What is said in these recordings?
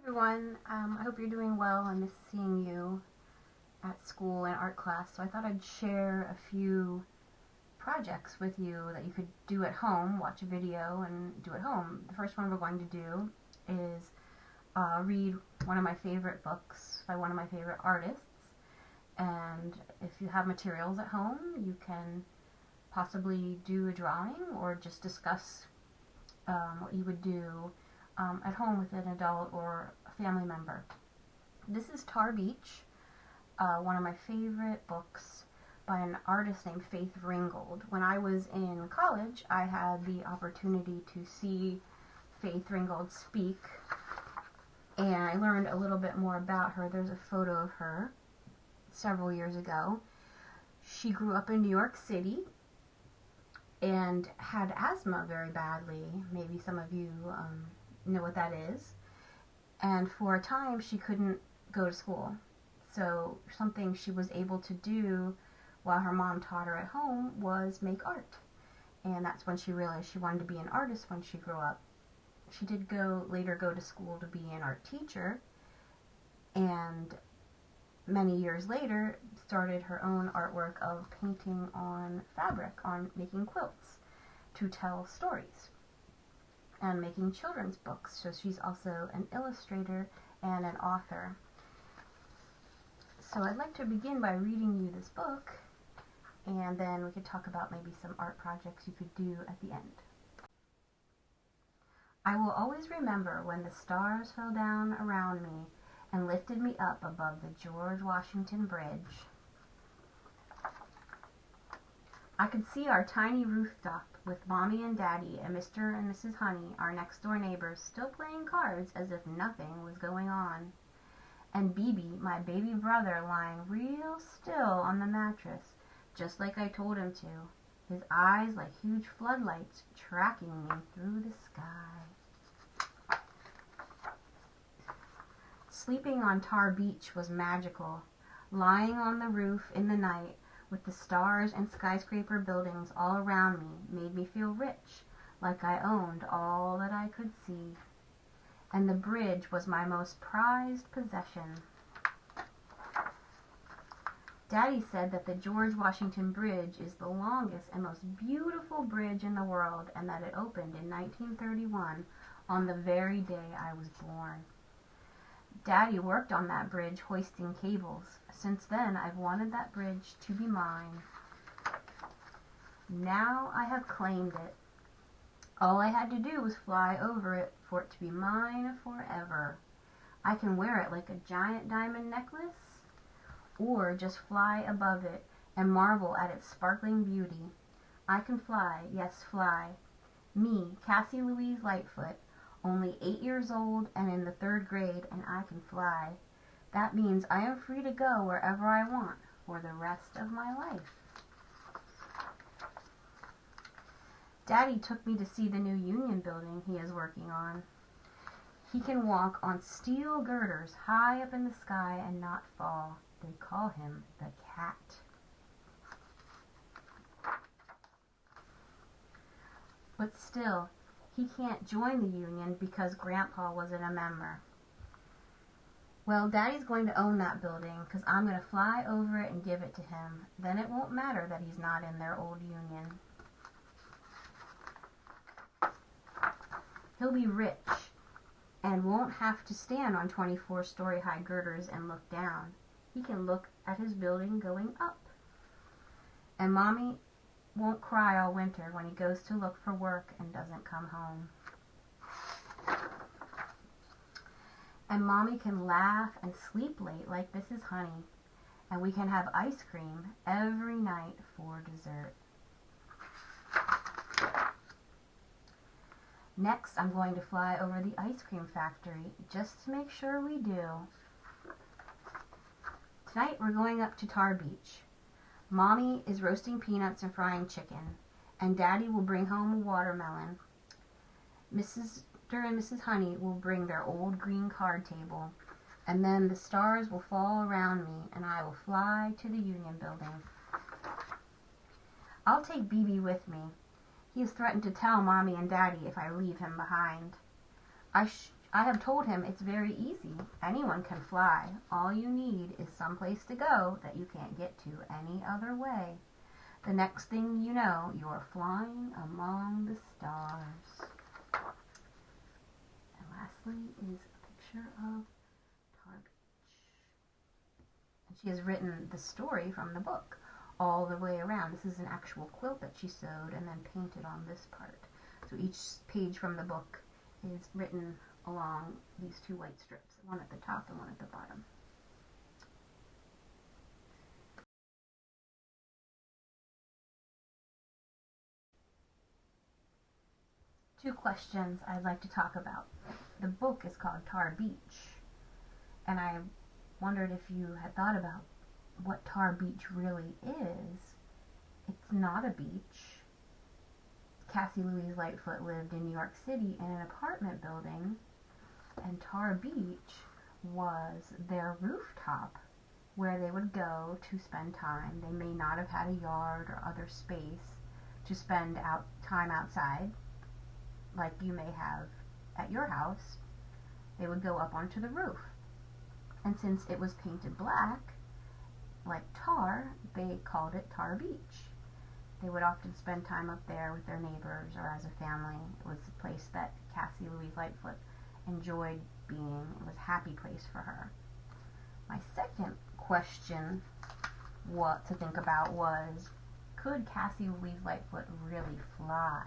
Everyone. I hope you're doing well. I miss seeing you at school and art class, so I thought I'd share a few projects with you that you could do at home, watch a video and do at home. The first one we're going to do is read one of my favorite books by one of my favorite artists, and if you have materials at home, you can possibly do a drawing or just discuss what you would do at home with an adult or a family member. This is Tar Beach, one of my favorite books by an artist named Faith Ringgold. When I was in college, I had the opportunity to see Faith Ringgold speak, and I learned a little bit more about her. There's a photo of her several years ago. She grew up in New York City and had asthma very badly. Maybe some of you know what that is. And for a time she couldn't go to school. So something she was able to do while her mom taught her at home was make art. And that's when she realized she wanted to be an artist when she grew up. She did later go to school to be an art teacher, and many years later started her own artwork of painting on fabric, on making quilts to tell stories, and making children's books. So she's also an illustrator and an author. So I'd like to begin by reading you this book, and then we could talk about maybe some art projects you could do at the end. I will always remember when the stars fell down around me and lifted me up above the George Washington Bridge. I could see our tiny rooftop with Mommy and Daddy and Mr. and Mrs. Honey, our next-door neighbors, still playing cards as if nothing was going on. And BB, my baby brother, lying real still on the mattress, just like I told him to, his eyes like huge floodlights tracking me through the sky. Sleeping on Tar Beach was magical. Lying on the roof in the night, with the stars and skyscraper buildings all around me, made me feel rich, like I owned all that I could see. And the bridge was my most prized possession. Daddy said that the George Washington Bridge is the longest and most beautiful bridge in the world, and that it opened in 1931 on the very day I was born. Daddy worked on that bridge hoisting cables. Since then, I've wanted that bridge to be mine. Now I have claimed it. All I had to do was fly over it for it to be mine forever. I can wear it like a giant diamond necklace, or just fly above it and marvel at its sparkling beauty. I can fly, yes, fly. Me, Cassie Louise Lightfoot, only 8 years old and in the 3rd grade, and I can fly. That means I am free to go wherever I want for the rest of my life. Daddy took me to see the new Union building he is working on. He can walk on steel girders high up in the sky and not fall. They call him the Cat. But still, he can't join the Union because Grandpa wasn't a member. Well, Daddy's going to own that building because I'm going to fly over it and give it to him. Then it won't matter that he's not in their old Union. He'll be rich and won't have to stand on 24-story high girders and look down. He can look at his building going up. And Mommy won't cry all winter when he goes to look for work and doesn't come home. And Mommy can laugh and sleep late like Mrs. Honey. And we can have ice cream every night for dessert. Next, I'm going to fly over the ice cream factory just to make sure we do. Tonight we're going up to Tar Beach. Mommy is roasting peanuts and frying chicken, and Daddy will bring home a watermelon. Mr. and Mrs. Honey will bring their old green card table, and then the stars will fall around me, and I will fly to the Union building. I'll take BB with me. He has threatened to tell Mommy and Daddy if I leave him behind. I I have told him it's very easy. Anyone can fly. All you need is someplace to go that you can't get to any other way. The next thing you know, you're flying among the stars. And lastly is a picture of Tar Beach. And she has written the story from the book all the way around. This is an actual quilt that she sewed and then painted on this part. So each page from the book is written along these two white strips, one at the top and one at the bottom. Two questions I'd like to talk about. The book is called Tar Beach, and I wondered if you had thought about what Tar Beach really is. It's not a beach. Cassie Louise Lightfoot lived in New York City in an apartment building, and Tar Beach was their rooftop where they would go to spend time. They may not have had a yard or other space to spend time outside like you may have at your house. They would go up onto the roof. And since it was painted black, like tar, they called it Tar Beach. They would often spend time up there with their neighbors or as a family. It was a place that Cassie Louise Lightfoot enjoyed being. It was a happy place for her. My second question to think about was, could Cassie Louise Lightfoot really fly?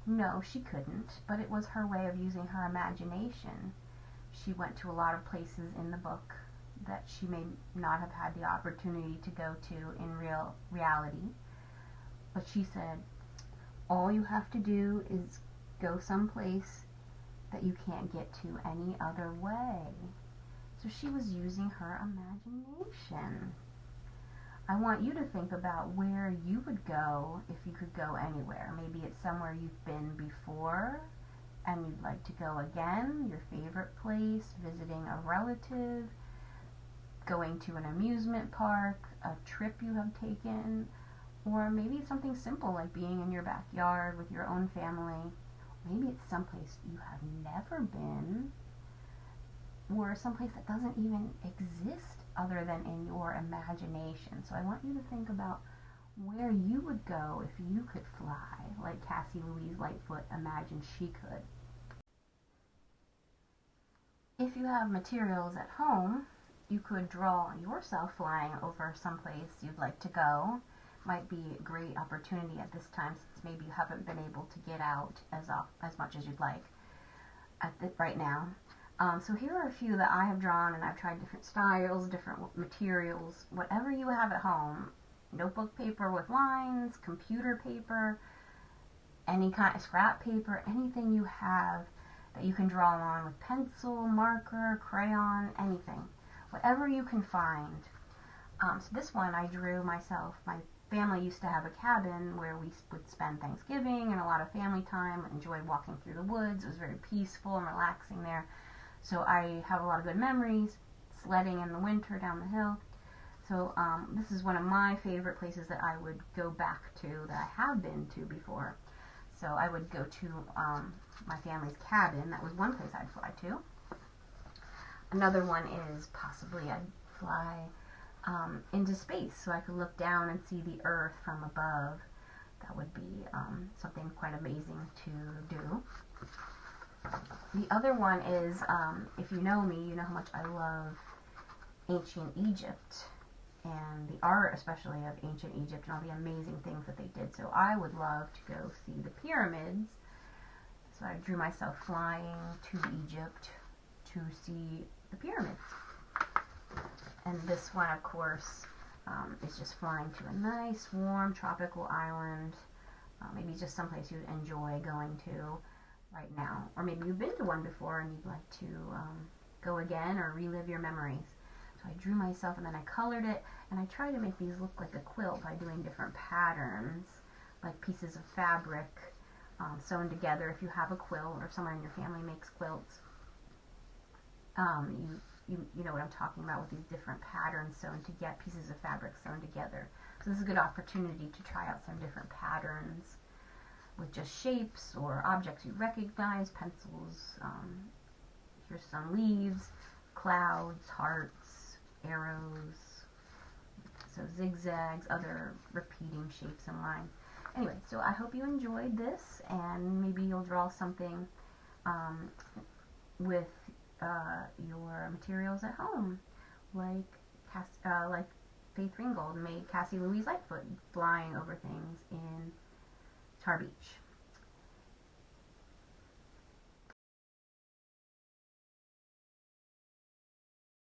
No, she couldn't, but it was her way of using her imagination. She went to a lot of places in the book that she may not have had the opportunity to go to in reality. But she said, all you have to do is go someplace that you can't get to any other way. So she was using her imagination. I want you to think about where you would go if you could go anywhere. Maybe it's somewhere you've been before and you'd like to go again, your favorite place, visiting a relative, going to an amusement park, a trip you have taken, or maybe it's something simple like being in your backyard with your own family. Maybe it's someplace you have never been, or someplace that doesn't even exist other than in your imagination. So I want you to think about where you would go if you could fly, like Cassie Louise Lightfoot imagined she could. If you have materials at home, you could draw yourself flying over someplace you'd like to go. Might be a great opportunity at this time since maybe you haven't been able to get out as much as you'd like right now. So here are a few that I have drawn, and I've tried different styles, different materials, whatever you have at home. Notebook paper with lines, computer paper, any kind of scrap paper, anything you have that you can draw on with pencil, marker, crayon, anything. Whatever you can find. So this one I drew myself. My family used to have a cabin where we would spend Thanksgiving and a lot of family time, enjoyed walking through the woods. It was very peaceful and relaxing there. So I have a lot of good memories, sledding in the winter down the hill. So this is one of my favorite places that I would go back to, that I have been to before. So I would go to my family's cabin. That was one place I'd fly to. Another one is possibly I'd fly into space so I could look down and see the Earth from above. That would be something quite amazing to do. The other one is, if you know me, you know how much I love ancient Egypt and the art, especially of ancient Egypt and all the amazing things that they did. So I would love to go see the pyramids. So I drew myself flying to Egypt to see the pyramids. And this one, of course, is just flying to a nice, warm, tropical island. Maybe just someplace you'd enjoy going to right now. Or maybe you've been to one before and you'd like to go again or relive your memories. So I drew myself and then I colored it, and I tried to make these look like a quilt by doing different patterns, like pieces of fabric sewn together. If you have a quilt or someone in your family makes quilts, you know what I'm talking about with these different patterns sewn to get pieces of fabric sewn together. So this is a good opportunity to try out some different patterns. with just shapes or objects you recognize, pencils. Here's some leaves, clouds, hearts, arrows, so zigzags, other repeating shapes and lines. Anyway, so I hope you enjoyed this, and maybe you'll draw something with your materials at home, like Faith Ringgold made Cassie Louise Lightfoot flying over things in Tar Beach.